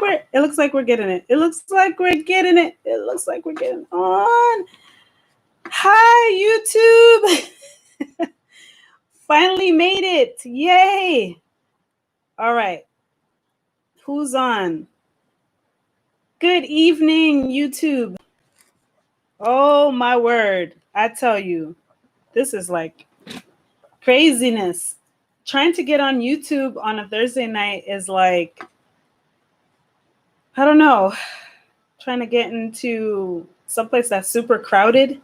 we're getting it. It looks like we're getting it. It looks like we're getting on. Hi, YouTube. Finally made it. Yay. All right. Who's on? Good evening, YouTube. Oh, my word. I tell you, this is like craziness. Trying to get on YouTube on a Thursday night is like, I don't know, trying to get into someplace that's super crowded.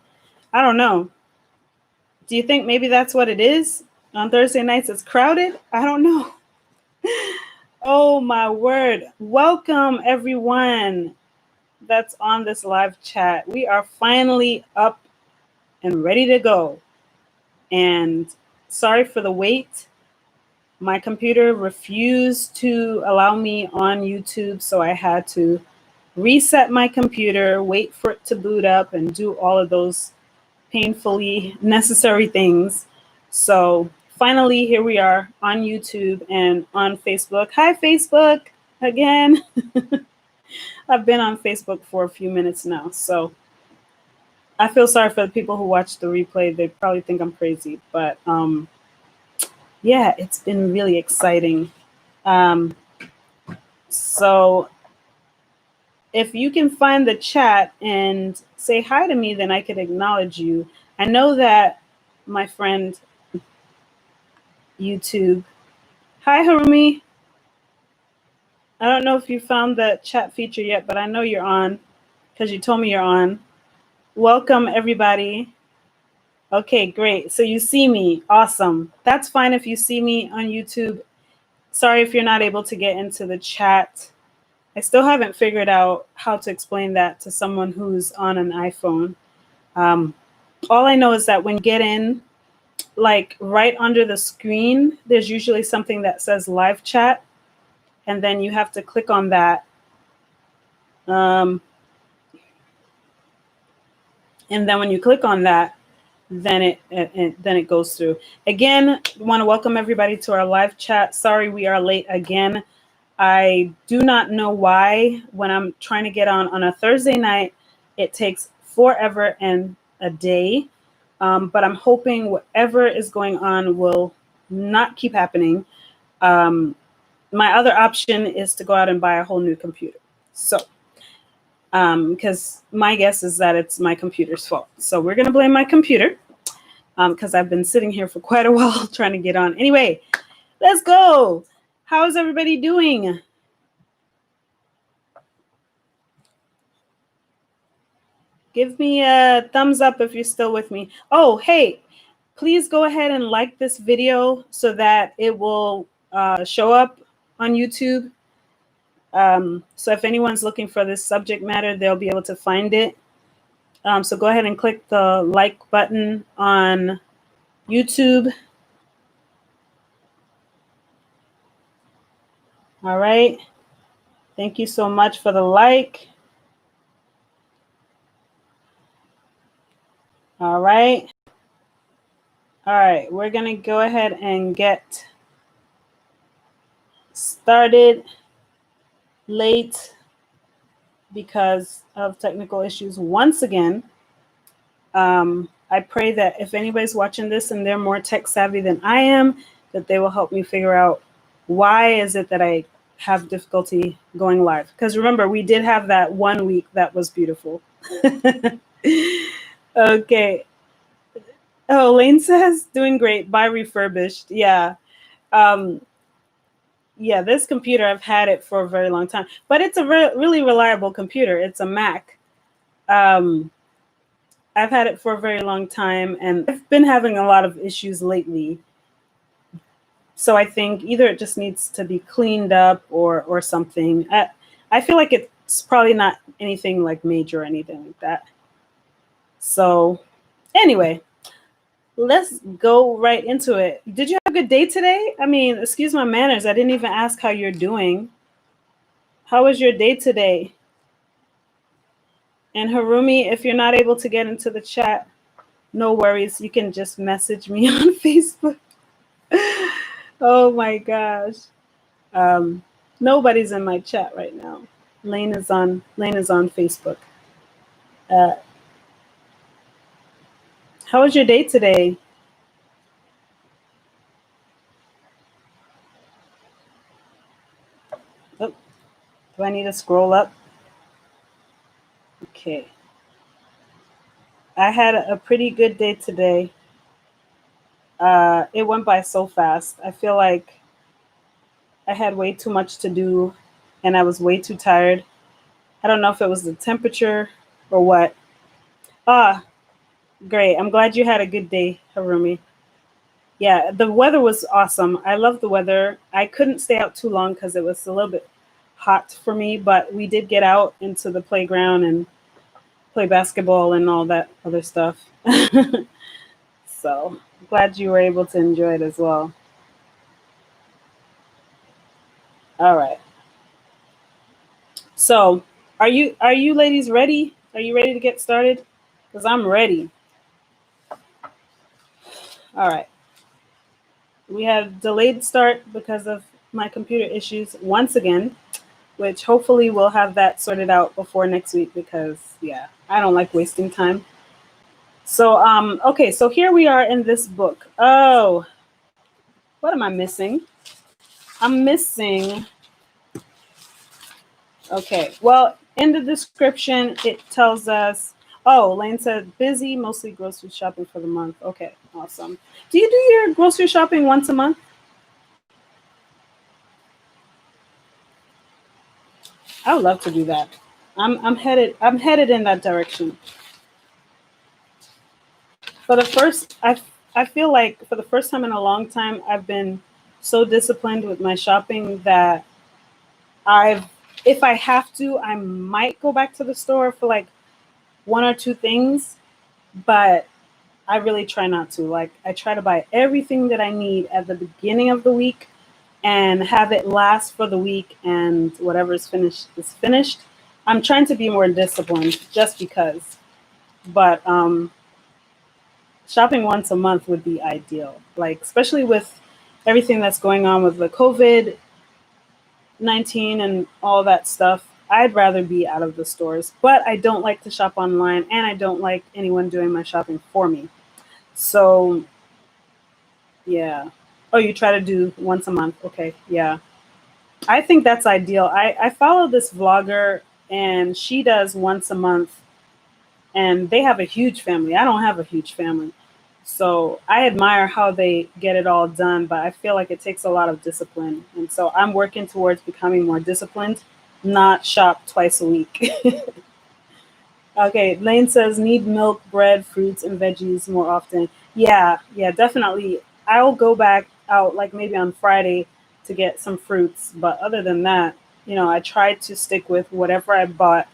I don't know. Do you think maybe that's what it is? On Thursday nights, it's crowded? I don't know. Oh, my word. Welcome, everyone that's on this live chat. We are finally up and ready to go. And sorry for the wait. My computer refused to allow me on YouTube, so I had to reset my computer, wait for it to boot up, and do all of those painfully necessary things. So finally, here we are on YouTube and on Facebook. Hi, Facebook, again. I've been on Facebook for a few minutes now, so I feel sorry for the people who watch the replay. They probably think I'm crazy, but yeah, it's been really exciting. So if you can find the chat and say hi to me, then I could acknowledge you. I know that my friend YouTube. Hi, Harumi. I don't know if you found the chat feature yet, but I know you're on because you told me you're on. Welcome, everybody. Okay, great. So you see me. Awesome. That's fine if you see me on YouTube. Sorry if you're not able to get into the chat. I still haven't figured out how to explain that to someone who's on an iPhone. All I know is that when you get in, like right under the screen, there's usually something that says live chat. And then you have to click on that. And then when you click on that, then it goes through. Again, I want to welcome everybody to our live chat. Sorry we are late again. I do not know why when I'm trying to get on a Thursday night, it takes forever and a day. But I'm hoping whatever is going on will not keep happening. My other option is to go out and buy a whole new computer. So, because my guess is that it's my computer's fault. So we're going to blame my computer because I've been sitting here for quite a while trying to get on. Anyway, let's go. How is everybody doing? Give me a thumbs up if you're still with me. Oh, hey, please go ahead and like this video so that it will show up on YouTube. So if anyone's looking for this subject matter, they'll be able to find it. So go ahead and click the like button on YouTube. All right. Thank you so much for the like. All right. All right. We're going to go ahead and get started late because of technical issues once again. I pray that if anybody's watching this and they're more tech savvy than I am, that they will help me figure out why is it that I have difficulty going live. Because remember, we did have that 1 week that was beautiful. Okay. Oh, Lane says, doing great. Buy refurbished. Yeah. Yeah, this computer, I've had it for a very long time. But it's a really reliable computer. It's a Mac. I've had it for a very long time, and I've been having a lot of issues lately. So I think either it just needs to be cleaned up or something. I feel like it's probably not anything like major or anything like that. So anyway, let's go right into it. Did you have a good day today? I mean, excuse my manners. I didn't even ask how you're doing. How was your day today? And Harumi, if you're not able to get into the chat, no worries. You can just message me on Facebook. Oh my gosh. Nobody's in my chat right now. Lane is on Facebook. Uh, how was your day today? Oh, do I need to scroll up? Okay. I had a pretty good day today. It went by so fast. I feel like I had way too much to do and I was way too tired. I don't know if it was the temperature or what. Ah, great. I'm glad you had a good day, Harumi. Yeah, the weather was awesome. I love the weather. I couldn't stay out too long because it was a little bit hot for me, but we did get out into the playground and play basketball and all that other stuff. So glad you were able to enjoy it as well. All right. So are you ladies ready? Are you ready to get started? Because I'm ready. All right. We have delayed start because of my computer issues once again, which hopefully we'll have that sorted out before next week because yeah, I don't like wasting time. So okay, so here we are in this book. Oh, what am I missing? I'm missing. Okay. Well, in the description it tells us, oh, Lane said busy, mostly grocery shopping for the month. Okay, awesome. Do you do your grocery shopping once a month? I would love to do that. I'm headed in that direction. For the first I feel like for the first time in a long time I've been so disciplined with my shopping that I've if I have to I might go back to the store for like one or two things, but I really try not to. Like I try to buy everything that I need at the beginning of the week and have it last for the week, and whatever is finished is finished. I'm trying to be more disciplined just because. But shopping once a month would be ideal. Like especially with everything that's going on with the COVID-19 and all that stuff. I'd rather be out of the stores, but I don't like to shop online and I don't like anyone doing my shopping for me. So, yeah. Oh, you try to do once a month. Okay. Yeah. I think that's ideal. I follow this vlogger and she does once a month and they have a huge family. I don't have a huge family. So I admire how they get it all done, but I feel like it takes a lot of discipline. And so I'm working towards becoming more disciplined, not shop twice a week. Okay, Lane says need milk, bread, fruits, and veggies more often. Yeah, yeah, definitely. I'll go back out like maybe on Friday to get some fruits, but other than that, I try to stick with whatever I bought.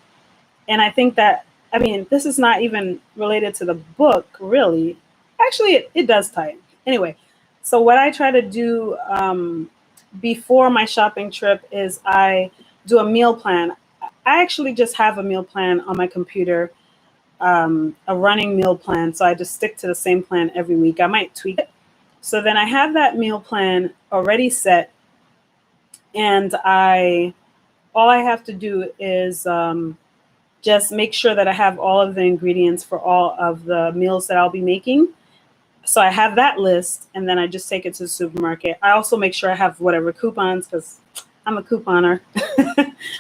And I think that, I mean, this is not even related to the book, really. Actually, it does tie in. Anyway, so what I try to do before my shopping trip is I do a meal plan. I actually just have a meal plan on my computer, a running meal plan. So I just stick to the same plan every week. I might tweak it. So then I have that meal plan already set, and all I have to do is just make sure that I have all of the ingredients for all of the meals that I'll be making. So I have that list, and then I just take it to the supermarket. I also make sure I have whatever coupons because I'm a couponer.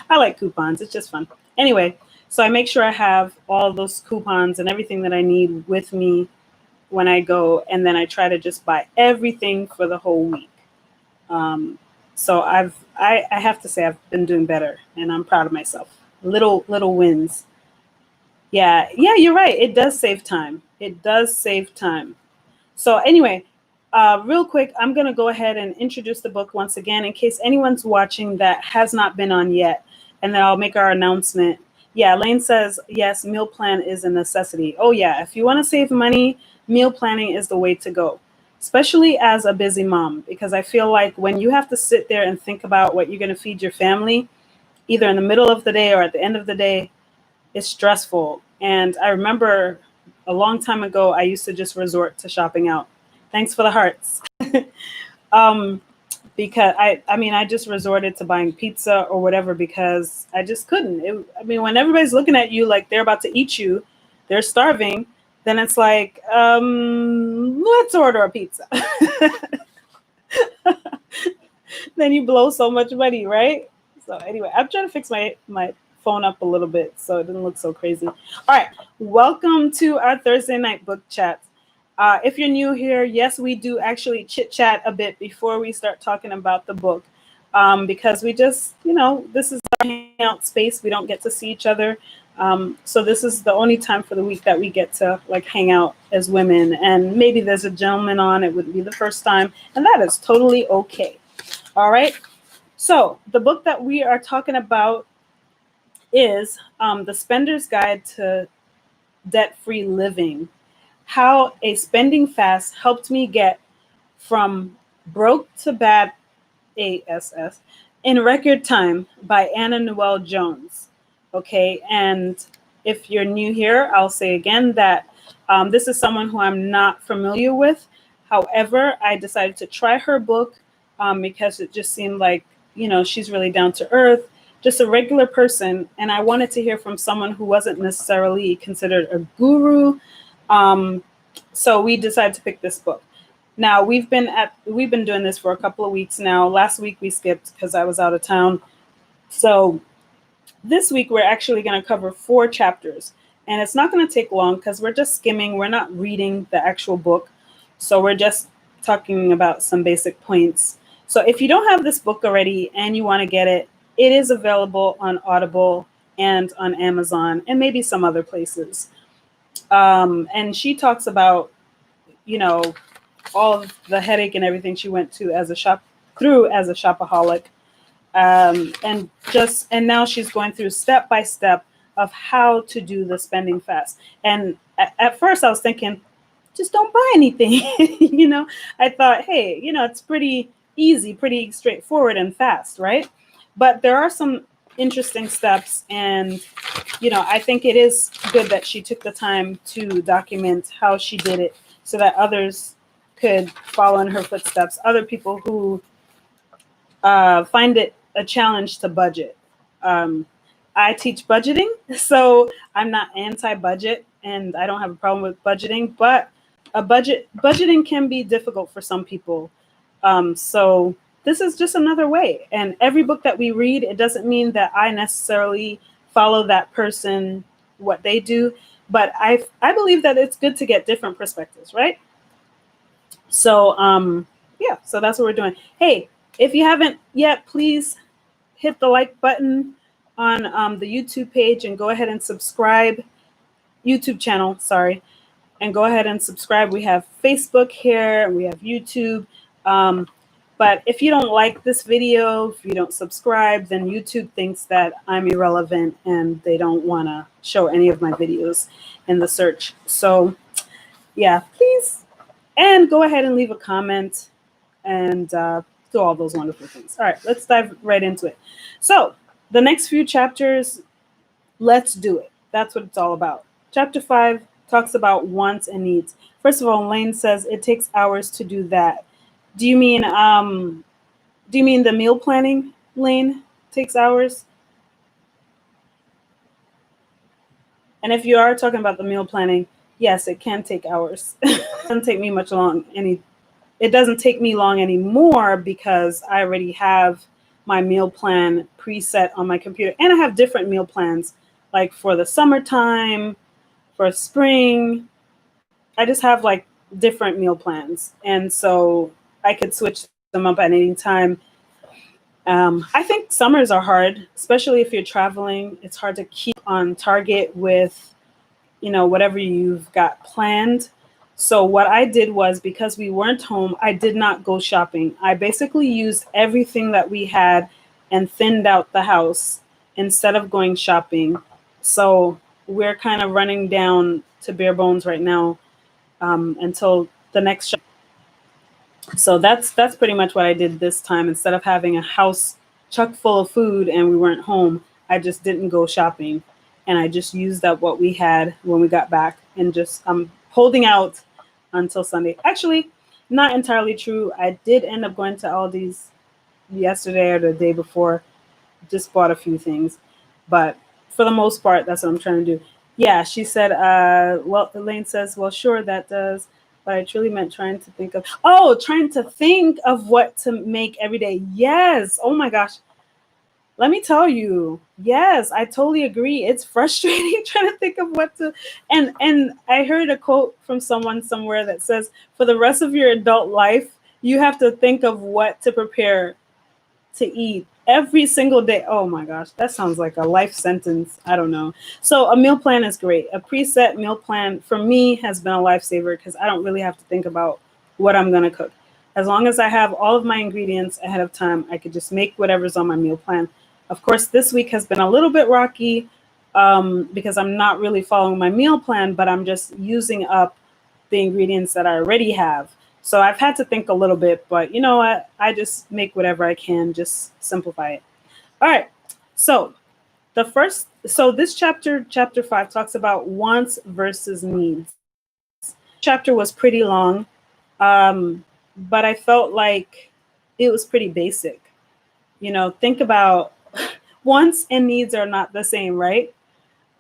I like coupons. It's just fun. Anyway, so I make sure I have all of those coupons and everything that I need with me when I go, and then I try to just buy everything for the whole week. Um, so I have to say I've been doing better, and I'm proud of myself. Little wins. Yeah, yeah, you're right. It does save time. It does save time. So anyway, real quick, I'm going to go ahead and introduce the book once again in case anyone's watching that has not been on yet, and then I'll make our announcement. Yeah, Lane says, yes, meal plan is a necessity. Oh yeah, if you want to save money, meal planning is the way to go, especially as a busy mom, because I feel like when you have to sit there and think about what you're going to feed your family, either in the middle of the day or at the end of the day, it's stressful. And I remember a long time ago, I used to just resort to shopping out. Thanks for the hearts. um, because I just resorted to buying pizza or whatever because I just couldn't. When everybody's looking at you like they're about to eat you, they're starving, then it's like, let's order a pizza. Then you blow so much money, right? So anyway, I'm trying to fix my phone up a little bit so it doesn't look so crazy. All right, welcome to our Thursday night book chat. If you're new here, yes, we do actually chit chat a bit before we start talking about the book, because we just, this is our hangout space. We don't get to see each other. So this is the only time for the week that we get to like hang out as women, and maybe there's a gentleman on. It wouldn't be the first time, and that is totally okay. All right. So the book that we are talking about is The Spender's Guide to Debt-Free Living: How a Spending Fast Helped Me Get from Broke to Bad ASS in Record Time, by Anna Newell Jones. Okay, and if you're new here, I'll say again that this is someone who I'm not familiar with. However, I decided to try her book because it just seemed like, she's really down to earth, just a regular person. And I wanted to hear from someone who wasn't necessarily considered a guru. So we decided to pick this book. Now we've been doing this for a couple of weeks now. Last week we skipped because I was out of town. So this week we're actually going to cover 4 chapters, and it's not going to take long because we're just skimming. We're not reading the actual book. So we're just talking about some basic points. So if you don't have this book already and you want to get it, it is available on Audible and on Amazon and maybe some other places. And she talks about, all of the headache and everything she went through as a shopaholic. And now she's going through step by step of how to do the spending fast. And at first I was thinking, just don't buy anything. I thought, hey, it's pretty easy, pretty straightforward and fast, right? But there are some interesting steps, and I think it is good that she took the time to document how she did it so that others could follow in her footsteps, other people who find it a challenge to budget. I teach budgeting, so I'm not anti-budget, and I don't have a problem with budgeting, but budgeting can be difficult for some people. So this is just another way. And every book that we read, it doesn't mean that I necessarily follow that person, what they do, but I believe that it's good to get different perspectives, right? So yeah, so that's what we're doing. Hey, if you haven't yet, please hit the like button on the YouTube page and go ahead and subscribe. YouTube channel, sorry. And go ahead and subscribe. We have Facebook here, and we have YouTube. But if you don't like this video, if you don't subscribe, then YouTube thinks that I'm irrelevant and they don't want to show any of my videos in the search. So yeah, please. And go ahead and leave a comment and do all those wonderful things. All right, let's dive right into it. So the next few chapters, let's do it. That's what it's all about. Chapter 5 talks about wants and needs. First of all, Lane says it takes hours to do that. Do you mean the meal planning, Lane, takes hours? And if you are talking about the meal planning, yes, it can take hours. It doesn't take me it doesn't take me long anymore because I already have my meal plan preset on my computer, and I have different meal plans, like for the summertime, for spring. I just have like different meal plans, and so I could switch them up at any time. I think summers are hard, especially if you're traveling. It's hard to keep on target with, whatever you've got planned. So what I did was, because we weren't home, I did not go shopping. I basically used everything that we had and thinned out the house instead of going shopping. So we're kind of running down to bare bones right now until the next shop. So that's pretty much what I did this time. Instead of having a house chock full of food and we weren't home, I just didn't go shopping, and I just used up what we had when we got back, and just holding out until Sunday. Actually, not entirely true. I did end up going to Aldi's yesterday or the day before. Just bought a few things, but for the most part, that's what I'm trying to do. Yeah, she said, well, Elaine says, well, sure, that does. But I truly meant trying to think of what to make every day. Yes. Oh my gosh. Let me tell you, yes, I totally agree. It's frustrating trying to think of what to and I heard a quote from someone somewhere that says for the rest of your adult life, you have to think of what to prepare to eat every single day. Oh my gosh, that sounds like a life sentence. I don't know. So a meal plan is great. A preset meal plan for me has been a lifesaver because I don't really have to think about what I'm going to cook. As long as I have all of my ingredients ahead of time, I could just make whatever's on my meal plan. Of course, this week has been a little bit rocky because I'm not really following my meal plan, but I'm just using up the ingredients that I already have. So I've had to think a little bit, but you know what? I just make whatever I can, just simplify it. All right. So this chapter 5, talks about wants versus needs. Chapter was pretty long, but I felt like it was pretty basic. Think about wants and needs are not the same, right?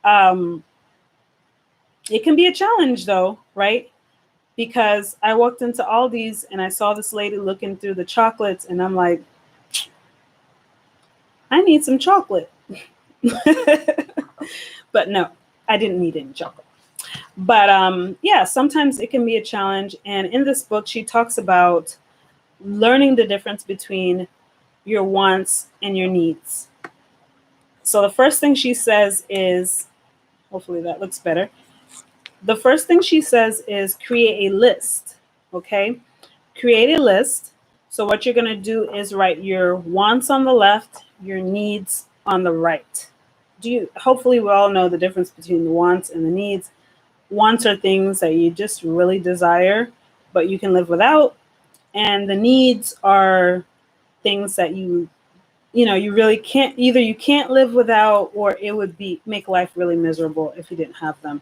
Um, it can be a challenge though, right? Because I walked into Aldi's and I saw this lady looking through the chocolates, and I'm like, I need some chocolate. But no, I didn't need any chocolate. But yeah, sometimes it can be a challenge. And in this book, she talks about learning the difference between your wants and your needs. So the first thing she says is, hopefully that looks better. The first thing she says is create a list. Okay. Create a list. So what you're going to do is write your wants on the left, your needs on the right. Hopefully we all know the difference between the wants and the needs. Wants are things that you just really desire, but you can live without. And the needs are things that you really can't, either you can't live without, or it would make life really miserable if you didn't have them.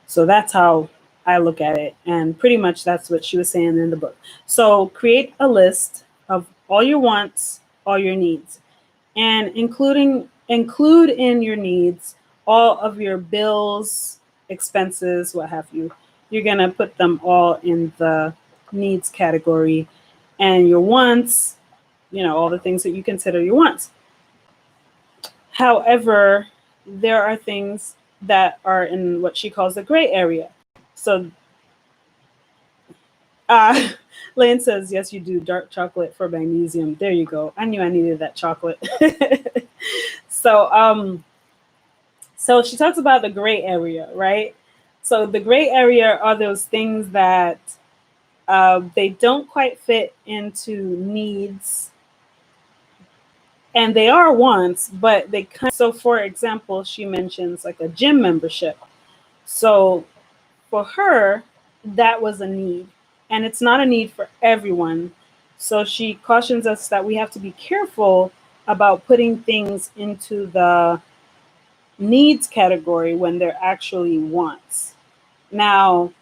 So that's how I look at it. And pretty much that's what she was saying in the book. So create a list of all your wants, all your needs, and include in your needs all of your bills, expenses, what have you. You're going to put them all in the needs category, and your wants, all the things that you consider your wants. However, there are things that are in what she calls the gray area. So uh, Lane says, yes, you do. Dark chocolate for magnesium. There you go. I knew I needed that chocolate. So she talks about the gray area, right? So the gray area are those things that they don't quite fit into needs, and they are wants, but they kind of, so for example, she mentions like a gym membership. So for her, that was a need, and it's not a need for everyone. So she cautions us that we have to be careful about putting things into the needs category when they're actually wants. Now,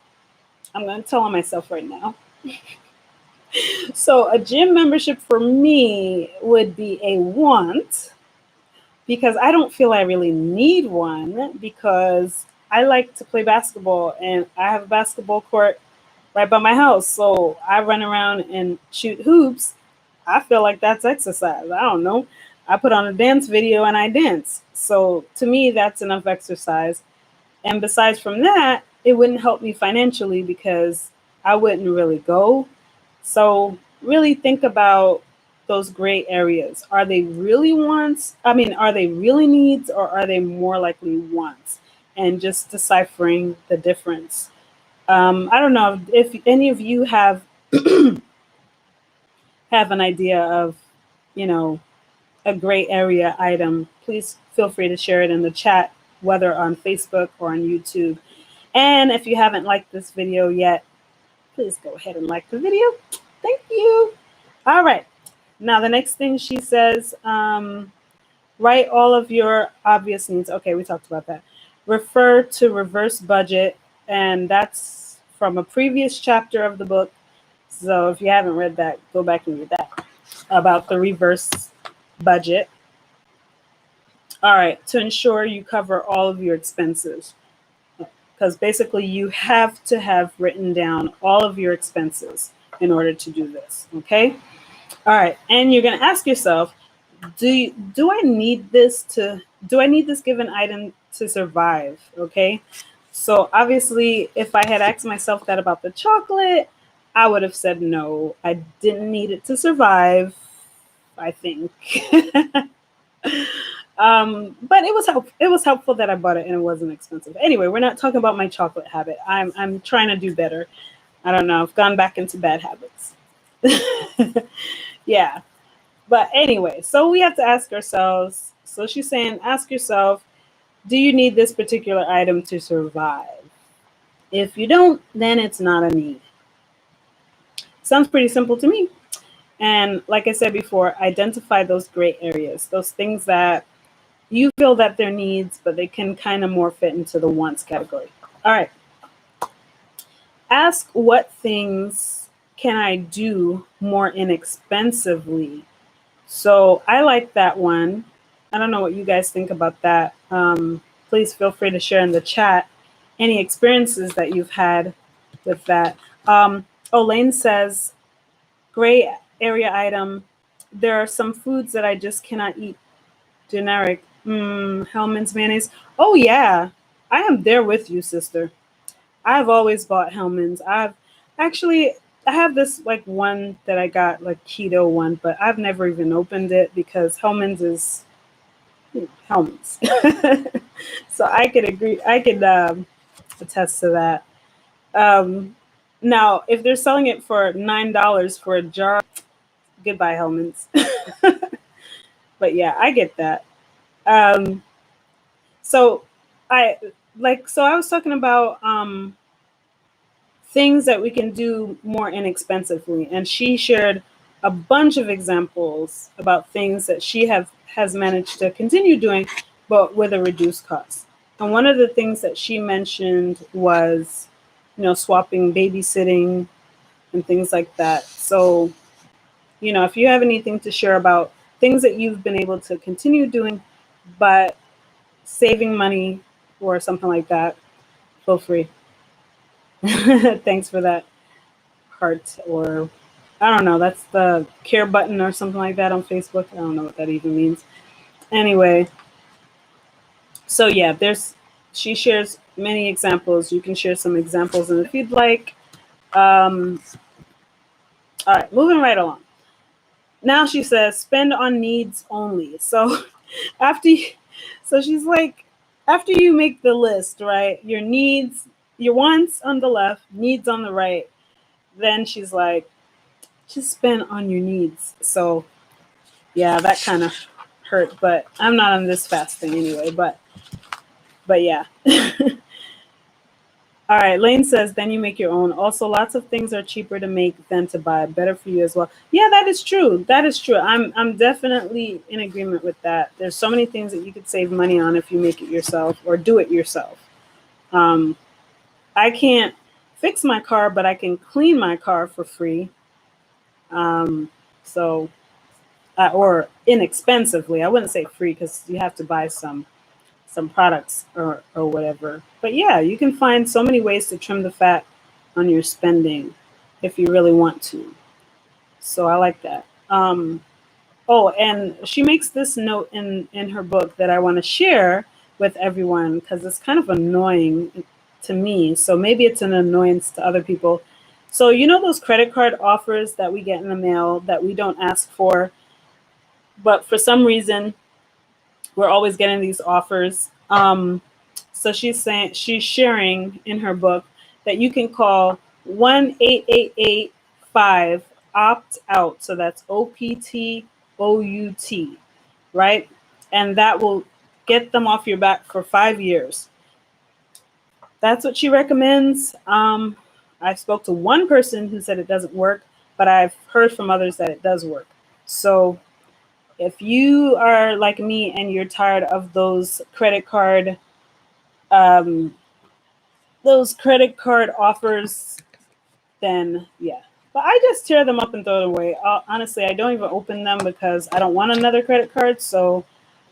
I'm going to tell on myself right now. So a gym membership for me would be a want, because I don't feel I really need one, because I like to play basketball and I have a basketball court right by my house. So I run around and shoot hoops. I feel like that's exercise. I don't know. I put on a dance video and I dance. So to me, that's enough exercise. And besides from that, it wouldn't help me financially because I wouldn't really go. So really think about those gray areas. Are they really wants? I mean, are they really needs, or are they more likely wants? And just deciphering the difference. I don't know if any of you have an idea of, you know, a gray area item. Please feel free to share it in the chat, whether on Facebook or on YouTube. And if you haven't liked this video yet, please go ahead and like the video. Thank you. All right. Now, the next thing she says, write all of your obvious needs. Okay, we talked about that. Refer to reverse budget. And that's from a previous chapter of the book. So if you haven't read that, go back and read that. about the reverse budget. All right, to ensure you cover all of your expenses, because basically you have to have written down all of your expenses in order to do this. Okay. All right, and you're going to ask yourself, do I need this given item to survive? Okay. So obviously, if I had asked myself that about the chocolate, I would have said no. I didn't need it to survive, I think. But it was helpful that I bought it and it wasn't expensive. Anyway, we're not talking about my chocolate habit. I'm trying to do better. I don't know. I've gone back into bad habits. Yeah. But anyway, so we have to ask ourselves. So she's saying, ask yourself, do you need this particular item to survive? If you don't, then it's not a need. Sounds pretty simple to me. And like I said before, identify those gray areas, those things that you feel that they're needs, but they can kind of more fit into the wants category. All right. Ask what things can I do more inexpensively? So I like that one. I don't know what you guys think about that. Please feel free to share in the chat any experiences that you've had with that. Elaine says, gray area item. There are some foods that I just cannot eat. Generic. Hellman's mayonnaise. Oh yeah, I am there with you, sister. I've always bought Hellman's. I have this like one that I got, like keto one, but I've never even opened it because Hellman's is Hellman's. So I could agree. I could attest to that. Now, if they're selling it for $9 for a jar, goodbye Hellman's. But yeah, I get that. Um, so I was talking about things that we can do more inexpensively, and she shared a bunch of examples about things that has managed to continue doing, but with a reduced cost. And one of the things that she mentioned was, swapping babysitting and things like that. So, if you have anything to share about things that you've been able to continue doing, but saving money or something like that, feel free. Thanks for that heart, or I don't know, that's the care button or something like that on Facebook. I don't know what that even means. Anyway, so yeah, she shares many examples. You can share some examples and if you'd like. All right, moving right along. Now she says spend on needs only. So after you, so she's like, after you make the list, right? Your needs, your wants on the left, needs on the right. Then she's like, just spend on your needs. So yeah, that kind of hurt, but I'm not on this fasting anyway, but yeah. All right, Lane says, then you make your own. Also, lots of things are cheaper to make than to buy. Better for you as well. Yeah, that is true. That is true. I'm definitely in agreement with that. There's so many things that you could save money on if you make it yourself or do it yourself. I can't fix my car, but I can clean my car for free. So, or inexpensively. I wouldn't say free because you have to buy some products or whatever. But yeah, you can find so many ways to trim the fat on your spending if you really want to. So I like that. Oh, and she makes this note in her book that I want to share with everyone because it's kind of annoying to me. So maybe it's an annoyance to other people. So those credit card offers that we get in the mail that we don't ask for, but for some reason we're always getting these offers. So she's sharing in her book that you can call 1-888-5 opt out. So that's OPTOUT, right? And that will get them off your back for 5 years. That's what she recommends. I spoke to one person who said it doesn't work, but I've heard from others that it does work. So if you are like me and you're tired of those credit card offers, then yeah, But I just tear them up and throw them away. Honestly, I don't even open them because I don't want another credit card. So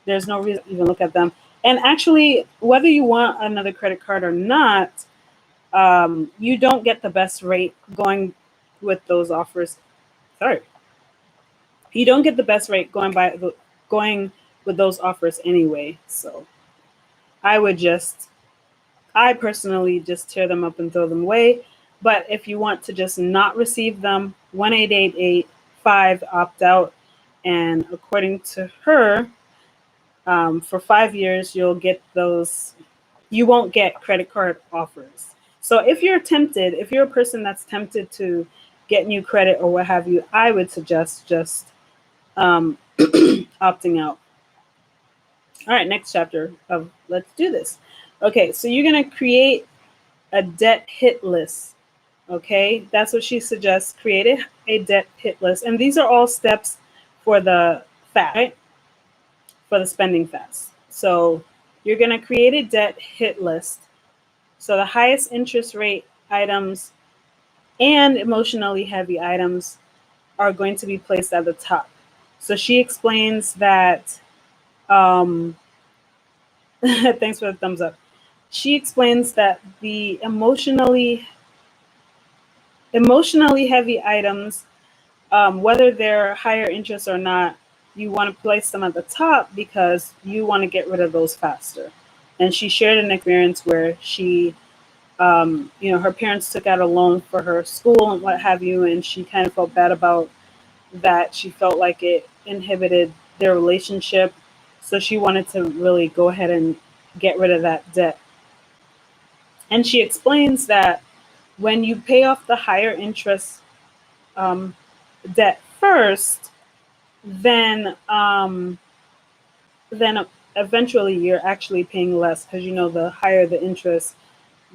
there's no reason to even look at them. And actually, whether you want another credit card or not, you don't get the best rate going with those offers. Sorry, you don't get the best rate going with those offers anyway. So I would just, I personally just tear them up and throw them away. But if you want to just not receive them, 1-888-5 opt out. And according to her, for 5 years, you'll get those, you won't get credit card offers. So if you're tempted, if you're a person that's tempted to get new credit or what have you, I would suggest just opting out. All right, next chapter of let's do this. Okay, so you're going to create a debt hit list. Okay, that's what she suggests. Create a debt hit list. And these are all steps for the fast, right? For the spending fast. So you're going to create a debt hit list. So the highest interest rate items and emotionally heavy items are going to be placed at the top. So she explains that, thanks for the thumbs up. She explains that the emotionally heavy items, whether they're higher interest or not, you want to place them at the top because you want to get rid of those faster. And she shared an experience where she, her parents took out a loan for her school and what have you, and she kind of felt bad about that. She felt like it inhibited their relationship. So she wanted to really go ahead and get rid of that debt. And she explains that when you pay off the higher interest debt first, then eventually you're actually paying less because the higher the interest,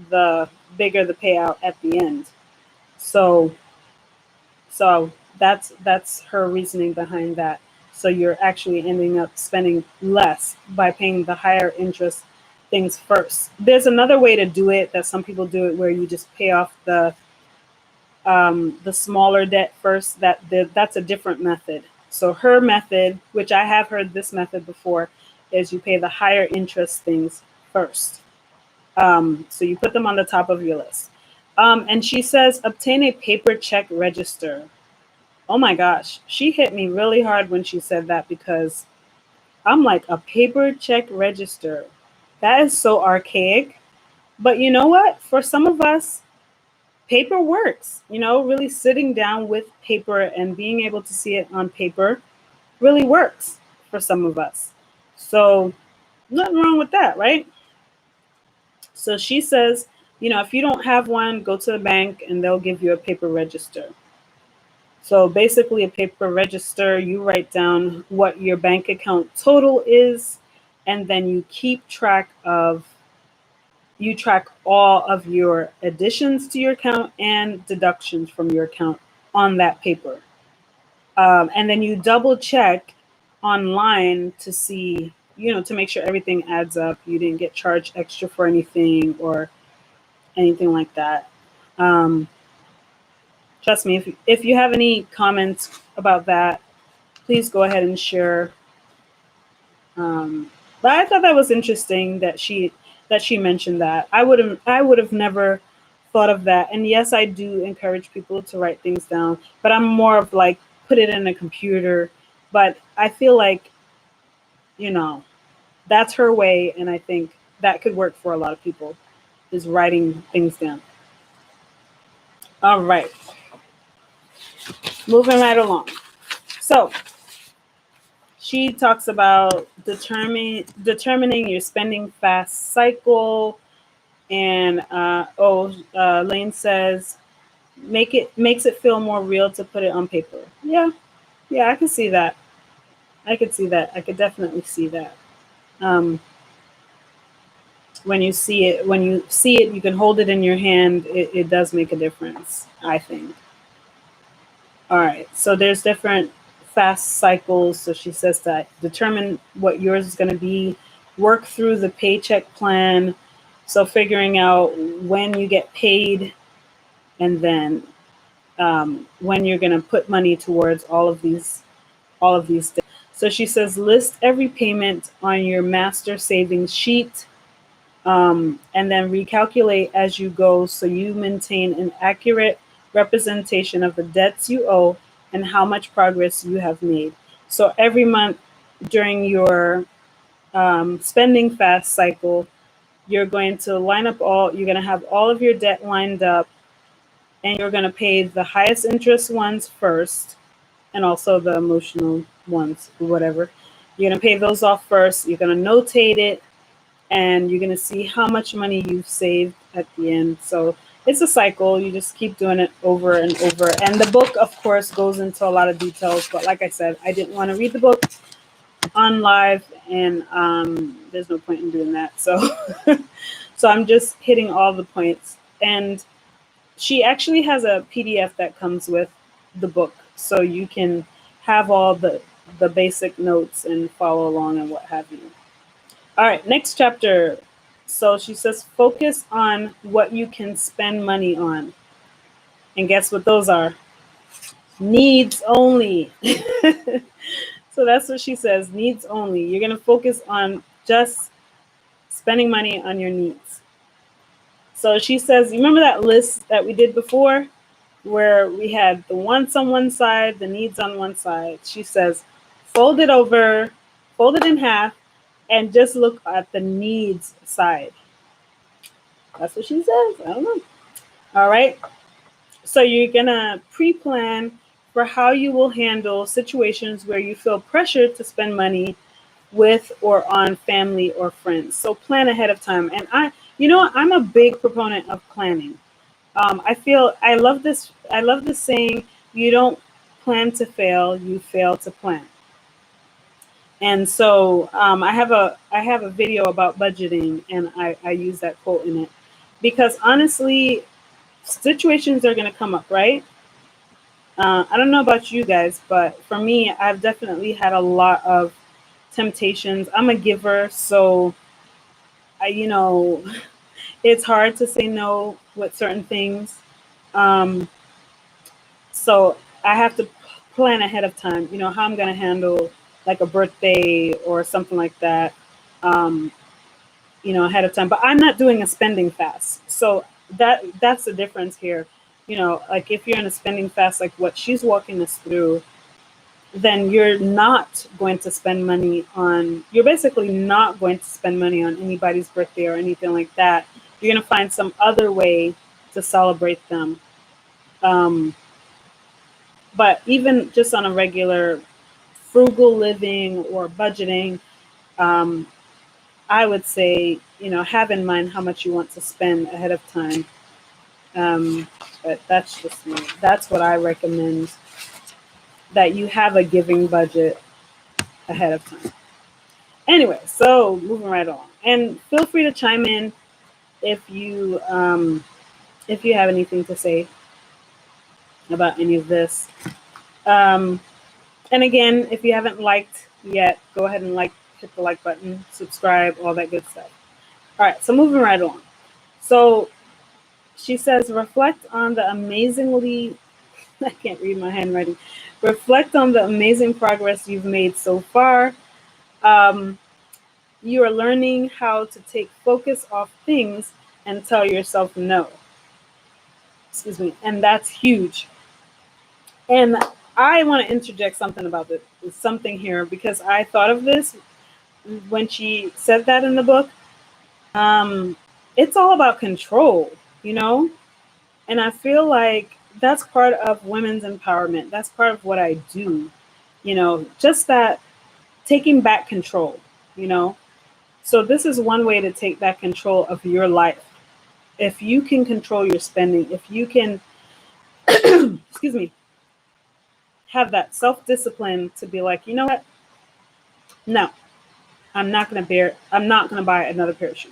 the bigger the payout at the end. So that's her reasoning behind that. So you're actually ending up spending less by paying the higher interest things first. There's another way to do it that some people do it where you just pay off the smaller debt first. That's a different method. So her method, which I have heard this method before, is you pay the higher interest things first. So you put them on the top of your list. And she says, obtain a paper check register. Oh my gosh, she hit me really hard when she said that because I'm like, a paper check register. That is so archaic. But you know what? For some of us, paper works. Really sitting down with paper and being able to see it on paper really works for some of us. So nothing wrong with that, right? So she says, if you don't have one, go to the bank and they'll give you a paper register. So basically a paper register, you write down what your bank account total is, and then you track all of your additions to your account and deductions from your account on that paper. And then you double check online to see, to make sure everything adds up. You didn't get charged extra for anything or anything like that. Trust me, if you have any comments about that, please go ahead and share. But I thought that was interesting that she mentioned that. I would have never thought of that. And yes, I do encourage people to write things down, but I'm more of like put it in a computer. But I feel like, that's her way, and I think that could work for a lot of people, is writing things down. All right. Moving right along. So she talks about determining your spending fast cycle. And Lane says, makes it feel more real to put it on paper. Yeah, I could see that. I could definitely see that. When you see it, you can hold it in your hand. It does make a difference, I think. All right, so there's different fast cycles. So she says that determine what yours is going to be, work through the paycheck plan. So figuring out when you get paid, and then when you're going to put money towards all of these things. So she says, list every payment on your master savings sheet, and then recalculate as you go so you maintain an accurate representation of the debts you owe and how much progress you have made. So every month during your spending fast cycle, you're going to you're going to have all of your debt lined up, and you're going to pay the highest interest ones first, and also the emotional ones, whatever. You're going to pay those off first. You're going to notate it, and you're going to see how much money you've saved at the end. So it's a cycle. You just keep doing it over and over. And the book, of course, goes into a lot of details. But like I said, I didn't want to read the book on live, and there's no point in doing that. So, so I'm just hitting all the points. And she actually has a PDF that comes with the book, so you can have all the basic notes and follow along and what have you. All right, next chapter. So she says, focus on what you can spend money on. And guess what those are? Needs only. So that's what she says, needs only. You're going to focus on just spending money on your needs. So she says, you remember that list that we did before where we had the wants on one side, the needs on one side? She says, fold it over, fold it in half, and just look at the needs side. That's what she says. I don't know. All right. So you're going to pre-plan for how you will handle situations where you feel pressured to spend money with or on family or friends. So plan ahead of time. And I'm a big proponent of planning. I love this. I love this saying, you don't plan to fail, you fail to plan. And so I have a video about budgeting, and I use that quote in it because honestly, situations are going to come up, right? I don't know about you guys, but for me, I've definitely had a lot of temptations. I'm a giver, so I it's hard to say no with certain things. Um, so I have to plan ahead of time, how I'm going to handle like a birthday or something like that, um, ahead of time. But I'm not doing a spending fast. So that's the difference here. Like if you're in a spending fast, like what she's walking us through, then you're basically not going to spend money on anybody's birthday or anything like that. You're going to find some other way to celebrate them. Um, but even just on a regular frugal living or budgeting, um, I would say, have in mind how much you want to spend ahead of time. But that's just me. That's what I recommend, that you have a giving budget ahead of time. Anyway, so moving right on, and feel free to chime in if you have anything to say about any of this. Um, and again, if you haven't liked yet, go ahead and hit the like button, subscribe, all that good stuff. All right, so moving right on. So she says, reflect on the amazingly, I can't read my handwriting. Reflect on the amazing progress you've made so far. Um, you are learning how to take focus off things and tell yourself no. Excuse me. And that's huge. And I want to interject something about something here, because I thought of this when she said that in the book. It's all about control, and I feel like that's part of women's empowerment. That's part of what I do, just that taking back control, you know. So this is one way to take back control of your life. If you can control your spending, if you can, excuse me, have that self-discipline to be like, you know what? No, I'm not going to buy another pair of shoes,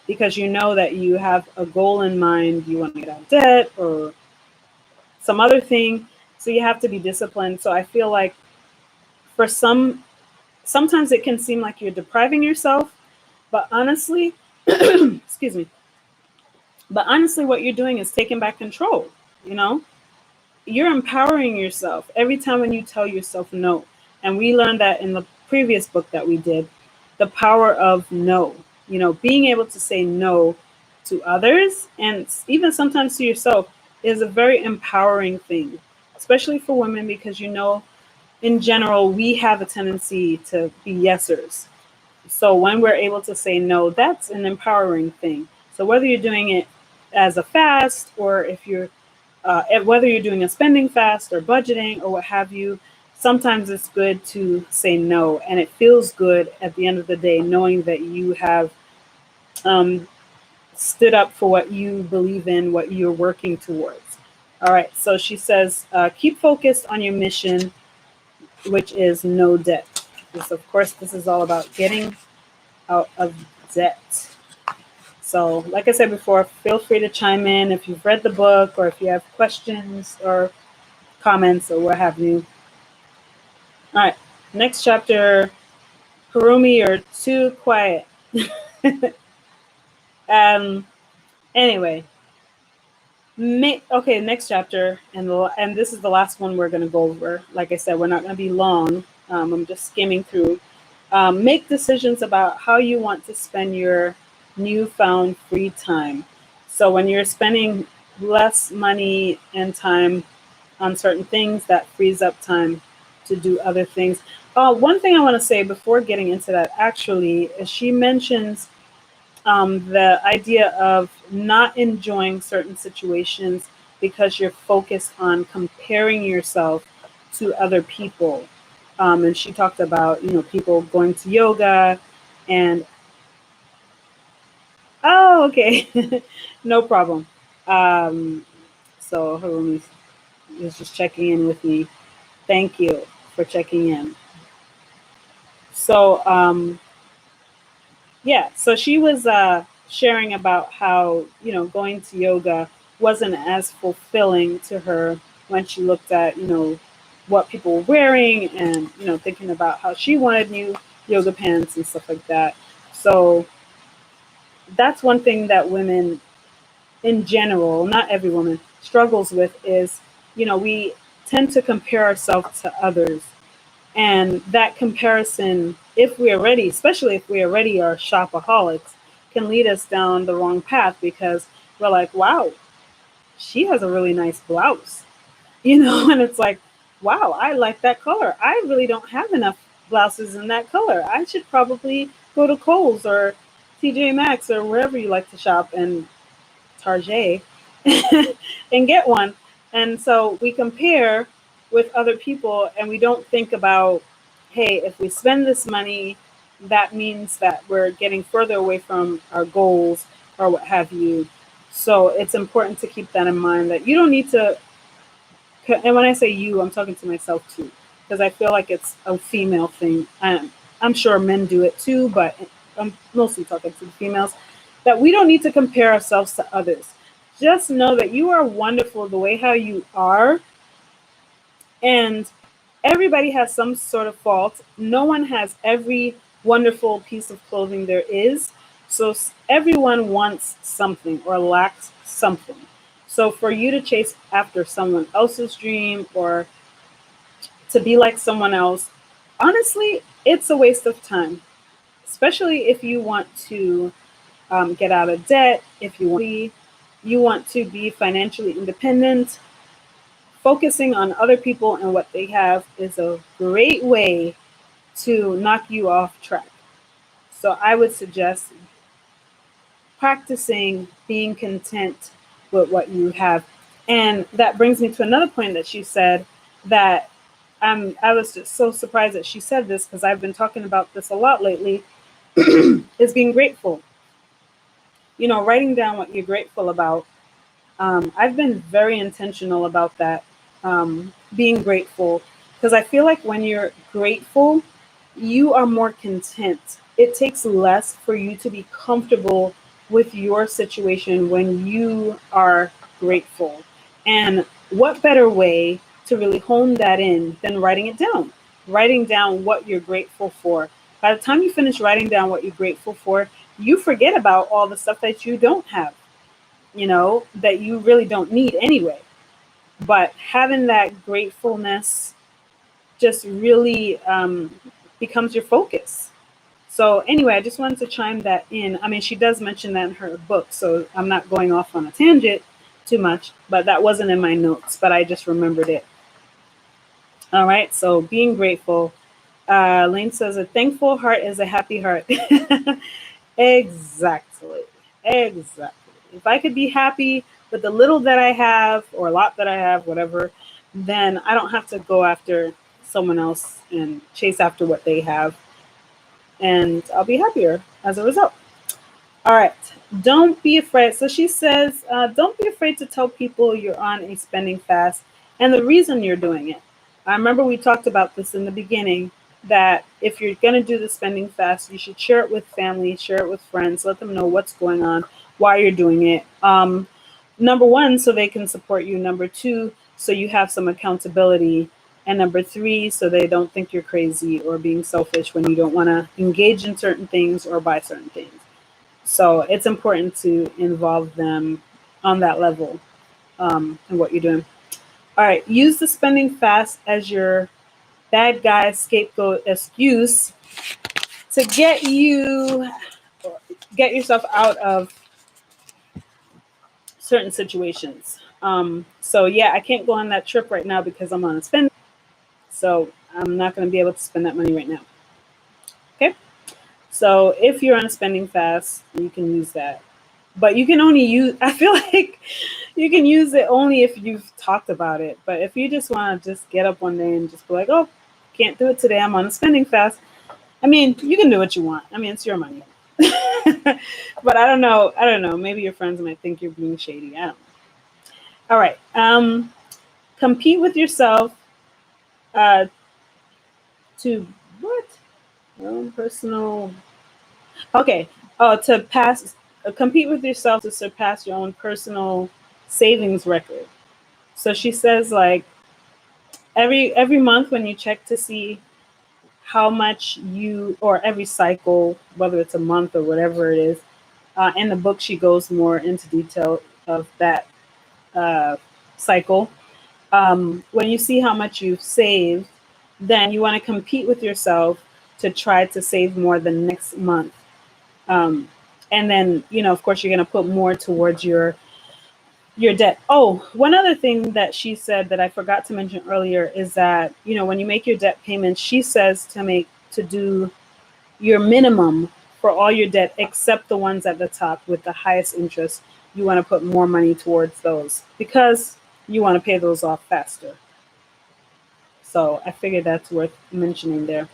because you know that you have a goal in mind. You want to get out of debt or some other thing. So you have to be disciplined. So I feel like for sometimes it can seem like you're depriving yourself, but honestly, excuse me, But honestly, what you're doing is taking back control. You know, you're empowering yourself every time when you tell yourself no. And we learned that in the previous book that we did, the power of no. You know, being able to say no to others and even sometimes to yourself is a very empowering thing, especially for women, because you know, in general, we have a tendency to be yesers. So when we're able to say no, that's an empowering thing. So whether you're doing it as a fast, or if you're whether you're doing a spending fast or budgeting or what have you, sometimes it's good to say no, and it feels good at the end of the day knowing that you have um, stood up for what you believe in, what you're working towards. All right, so she says, keep focused on your mission, which is no debt. Because of course, this is all about getting out of debt. So, like I said before, feel free to chime in if you've read the book or if you have questions or comments or what have you. All right, next chapter. Harumi, you're too quiet. um. Anyway, okay. Next chapter, and this is the last one we're gonna go over. Like I said, we're not gonna be long. I'm just skimming through. Make decisions about how you want to spend your newfound free time. So when you're spending less money and time on certain things, that frees up time to do other things. One thing I want to say before getting into that actually is she mentions the idea of not enjoying certain situations because you're focused on comparing yourself to other people. And she talked about, you know, people going to yoga and, oh, okay, no problem. Um, so Harumi is just checking in with me. Thank you for checking in. So, yeah, so she was sharing about how, you know, going to yoga wasn't as fulfilling to her when she looked at, you know, what people were wearing and, you know, thinking about how she wanted new yoga pants and stuff like that. So that's one thing that women in general, not every woman, struggles with is, you know, we tend to compare ourselves to others. And that comparison, if we are ready, especially if we already are shopaholics, can lead us down the wrong path because we're like, wow, she has a really nice blouse, you know, and it's like, wow, I like that color. I really don't have enough blouses in that color. I should probably go to Kohl's or TJ Maxx or wherever you like to shop and Target and get one. And so we compare with other people and we don't think about, hey, if we spend this money, that means that we're getting further away from our goals or what have you. So it's important to keep that in mind that you don't need to, and when I say you, I'm talking to myself too, because I feel like it's a female thing. I'm sure men do it too, but I'm mostly talking to the females, that we don't need to compare ourselves to others. Just know that you are wonderful the way how you are, and everybody has some sort of fault. No one has every wonderful piece of clothing there is. So everyone wants something or lacks something. So for you to chase after someone else's dream or to be like someone else, honestly, it's a waste of time, especially if you want to get out of debt, if you want to be financially independent. Focusing on other people and what they have is a great way to knock you off track. So I would suggest practicing being content with what you have. And that brings me to another point that she said that I was just so surprised that she said this because I've been talking about this a lot lately is being grateful. You know, writing down what you're grateful about. I've been very intentional about that, being grateful, because I feel like when you're grateful, you are more content. It takes less for you to be comfortable with your situation when you are grateful. And what better way to really hone that in than writing it down? Writing down what you're grateful for. By the time you finish writing down what you're grateful for, you forget about all the stuff that you don't have, that you really don't need anyway. But having that gratefulness just really becomes your focus. So anyway, I just wanted to chime that in. I mean, she does mention that in her book, so I'm not going off on a tangent too much, but that wasn't in my notes, but I just remembered it. All right, so being grateful. Lane says, a thankful heart is a happy heart. Exactly. Exactly. If I could be happy with the little that I have or a lot that I have, whatever, then I don't have to go after someone else and chase after what they have. And I'll be happier as a result. All right. Don't be afraid. So she says, don't be afraid to tell people you're on a spending fast and the reason you're doing it. I remember we talked about this in the beginning that if you're going to do the spending fast, you should share it with family, share it with friends, let them know what's going on, why you're doing it. Number one, so they can support you. Number two, so you have some accountability. And number three, so they don't think you're crazy or being selfish when you don't want to engage in certain things or buy certain things. So it's important to involve them on that level in what you're doing. All right, use the spending fast as your bad guy scapegoat excuse to get yourself out of certain situations. So yeah, I can't go on that trip right now because I'm on a spend. So I'm not going to be able to spend that money right now. Okay. So if you're on a spending fast, you can use that. But you can only use, I feel like you can use it only if you've talked about it. But if you just want to just get up one day and just be like, oh, can't do it today, I'm on a spending fast. I mean, you can do what you want. I mean, it's your money. But I don't know. I don't know. Maybe your friends might think you're being shady. I don't know. All right. Compete with yourself uh, to what? Your own personal. Okay. Oh, to pass, compete with yourself to surpass your own personal savings record. So she says, like every month when you check to see how much you, or every cycle, whether it's a month or whatever it is. In the book, she goes more into detail of that uh, cycle. When you see how much you've saved, then you want to compete with yourself to try to save more the next month. Um, and then, of course, you're going to put more towards your debt. Oh, one other thing that she said that I forgot to mention earlier is that, when you make your debt payments, she says to do your minimum for all your debt except the ones at the top with the highest interest. You want to put more money towards those because you want to pay those off faster. So I figured that's worth mentioning there.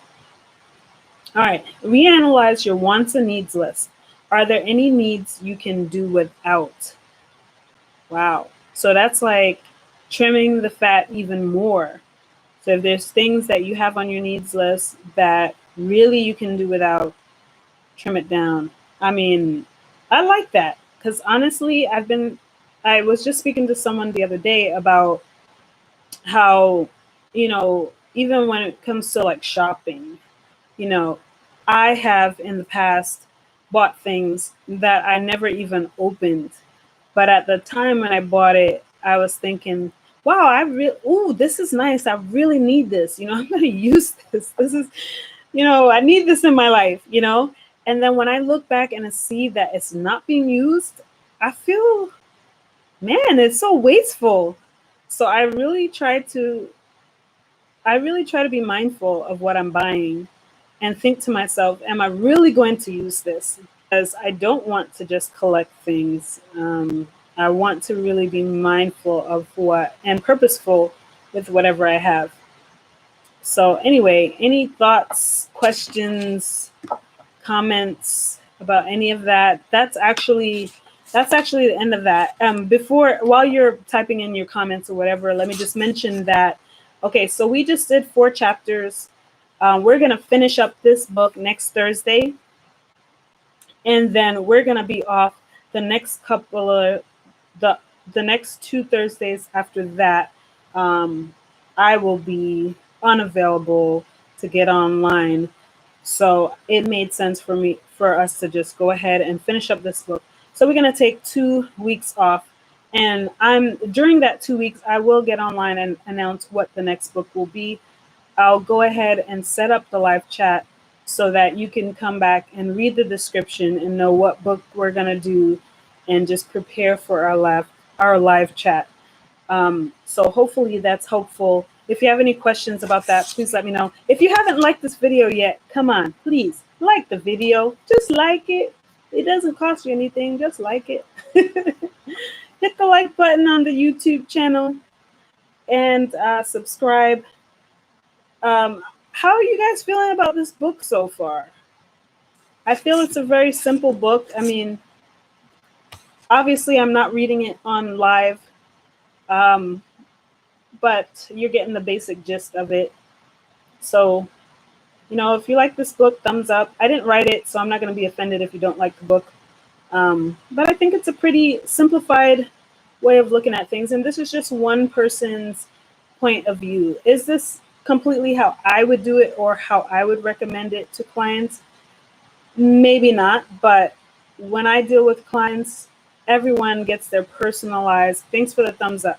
All right, reanalyze your wants and needs list. Are there any needs you can do without? Wow. So that's like trimming the fat even more. So if there's things that you have on your needs list that really you can do without, trim it down. I mean, I like that because honestly, I was just speaking to someone the other day about how, even when it comes to like shopping, you know, I have in the past bought things that I never even opened. But at the time when I bought it, I was thinking, wow, ooh, this is nice. I really need this. I'm going to use this. This is, I need this in my life. And then when I look back and I see that it's not being used, I feel, man, it's so wasteful. So I really try to be mindful of what I'm buying and think to myself, am I really going to use this? Because I don't want to just collect things. I want to really be mindful of what and purposeful with whatever I have. So anyway, any thoughts, questions, comments about any of that? That's actually the end of that. While you're typing in your comments or whatever, let me just mention that. Okay, so we just did 4 chapters. We're gonna finish up this book next Thursday, and then we're gonna be off the next couple of the next 2 Thursdays after that. I will be unavailable to get online, so it made sense for us to just go ahead and finish up this book. So we're going to take 2 weeks off. And during that 2 weeks, I will get online and announce what the next book will be. I'll go ahead and set up the live chat so that you can come back and read the description and know what book we're going to do and just prepare for our live chat. So hopefully that's helpful. If you have any questions about that, please let me know. If you haven't liked this video yet, come on, please like the video. Just like it. It doesn't cost you anything. Just like it. Hit the like button on the YouTube channel and subscribe. How are you guys feeling about this book so far? I feel it's a very simple book. I mean, obviously I'm not reading it on live, but you're getting the basic gist of it. So, if you like this book, thumbs up. I didn't write it, so I'm not going to be offended if you don't like the book. But I think it's a pretty simplified way of looking at things. And this is just one person's point of view. Is this completely how I would do it or how I would recommend it to clients? Maybe not, but when I deal with clients, everyone gets their personalized, thanks for the thumbs up.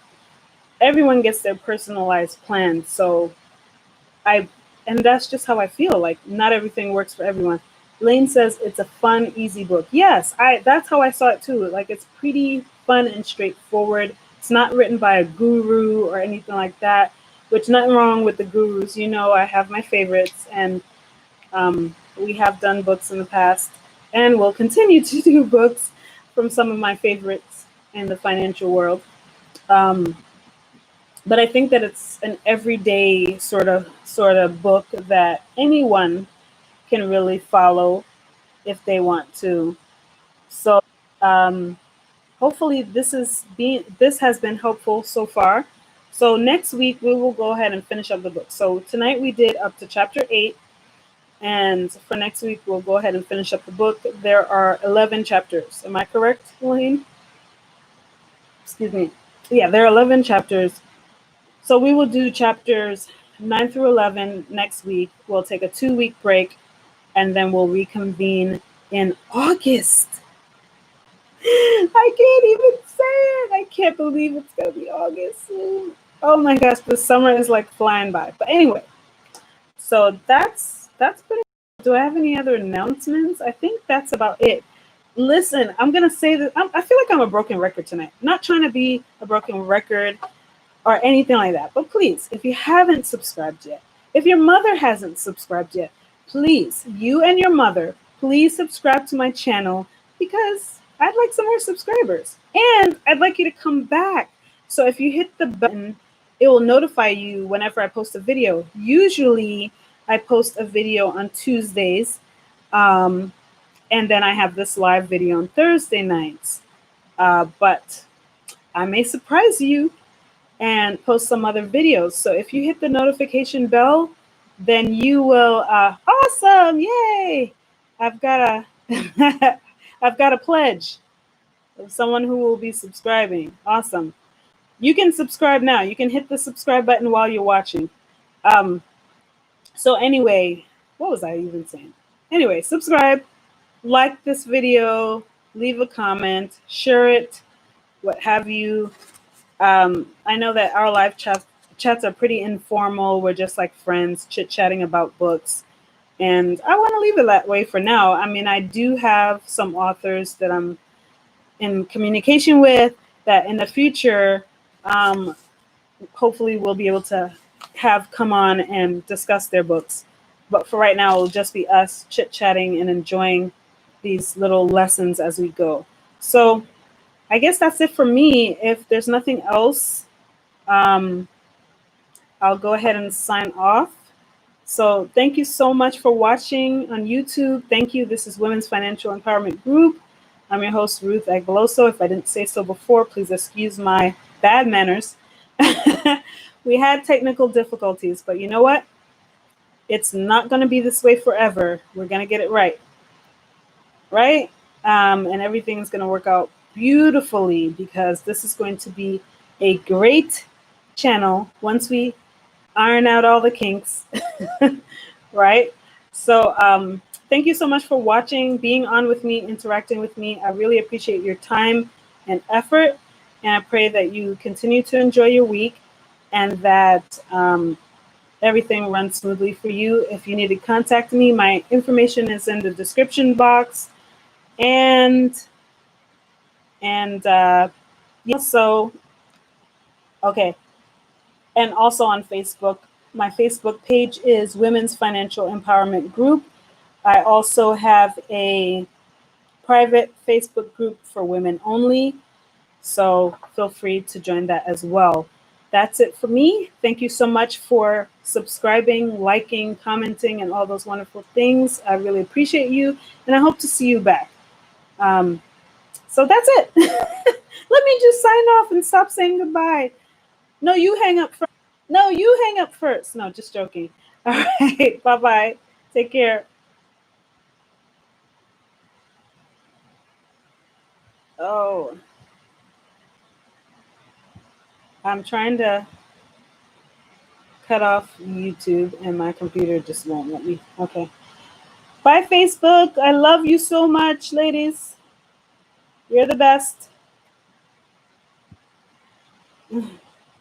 Everyone gets their personalized plan. So and that's just how I feel. Like, not everything works for everyone. Lane says it's a fun, easy book. Yes, that's how I saw it too. Like, it's pretty fun and straightforward. It's not written by a guru or anything like that, which nothing wrong with the gurus. I have my favorites, and we have done books in the past and will continue to do books from some of my favorites in the financial world. But I think that it's an everyday sort of book that anyone can really follow if they want to. So hopefully this has been helpful so far. So next week we will go ahead and finish up the book. So tonight we did up to chapter 8, and for next week we'll go ahead and finish up the book. There are 11 chapters. Am I correct, Wayne? Excuse me. Yeah, there are 11 chapters. So we will do chapters 9 through 11 next week. We'll take a 2-week break, and then we'll reconvene in August. I can't even say it. I can't believe it's going to be August. Oh my gosh, the summer is like flying by. But anyway, so that's pretty much. Do I have any other announcements? I think that's about it. Listen, I'm going to say that I feel like I'm a broken record tonight. I'm not trying to be a broken record or anything like that. But please, if you haven't subscribed yet, if your mother hasn't subscribed yet, please, you and your mother, please subscribe to my channel, because I'd like some more subscribers. And I'd like you to come back. So if you hit the button, it will notify you whenever I post a video. Usually I post a video on Tuesdays, and then I have this live video on Thursday nights. But I may surprise you and post some other videos. So if you hit the notification bell, then you will, awesome, yay! I've got a pledge of someone who will be subscribing. Awesome. You can subscribe now. You can hit the subscribe button while you're watching. So anyway, what was I even saying? Anyway, subscribe, like this video, leave a comment, share it, what have you. I know that our live chats are pretty informal. We're just like friends chit-chatting about books. And I want to leave it that way for now. I mean, I do have some authors that I'm in communication with that in the future, hopefully we'll be able to have come on and discuss their books. But for right now, it'll just be us chit-chatting and enjoying these little lessons as we go. So I guess that's it for me. If there's nothing else, I'll go ahead and sign off. So thank you so much for watching on YouTube. Thank you. This is Women's Financial Empowerment Group. I'm your host, Ruth Aguiloso. If I didn't say so before, please excuse my bad manners. We had technical difficulties, but you know what? It's not going to be this way forever. We're going to get it right. Right? And everything's going to work out beautifully, because this is going to be a great channel once we iron out all the kinks. Right? So thank you so much for watching, being on with me, interacting with me. I really appreciate your time and effort. And I pray that you continue to enjoy your week and that everything runs smoothly for you. If you need to contact me, my information is in the description box. And also, okay, and also on Facebook. My Facebook page is Women's Financial Empowerment Group. I also have a private Facebook group for women only, so feel free to join that as well. That's it for me. Thank you so much for subscribing, liking, commenting, and all those wonderful things. I really appreciate you, and I hope to see you back. So that's it. Let me just sign off and stop saying goodbye. No, you hang up first. No, you hang up first. No, just joking. All right. Bye bye. Take care. Oh, I'm trying to cut off YouTube and my computer just won't let me. Okay. Bye, Facebook. I love you so much, ladies. You're the best.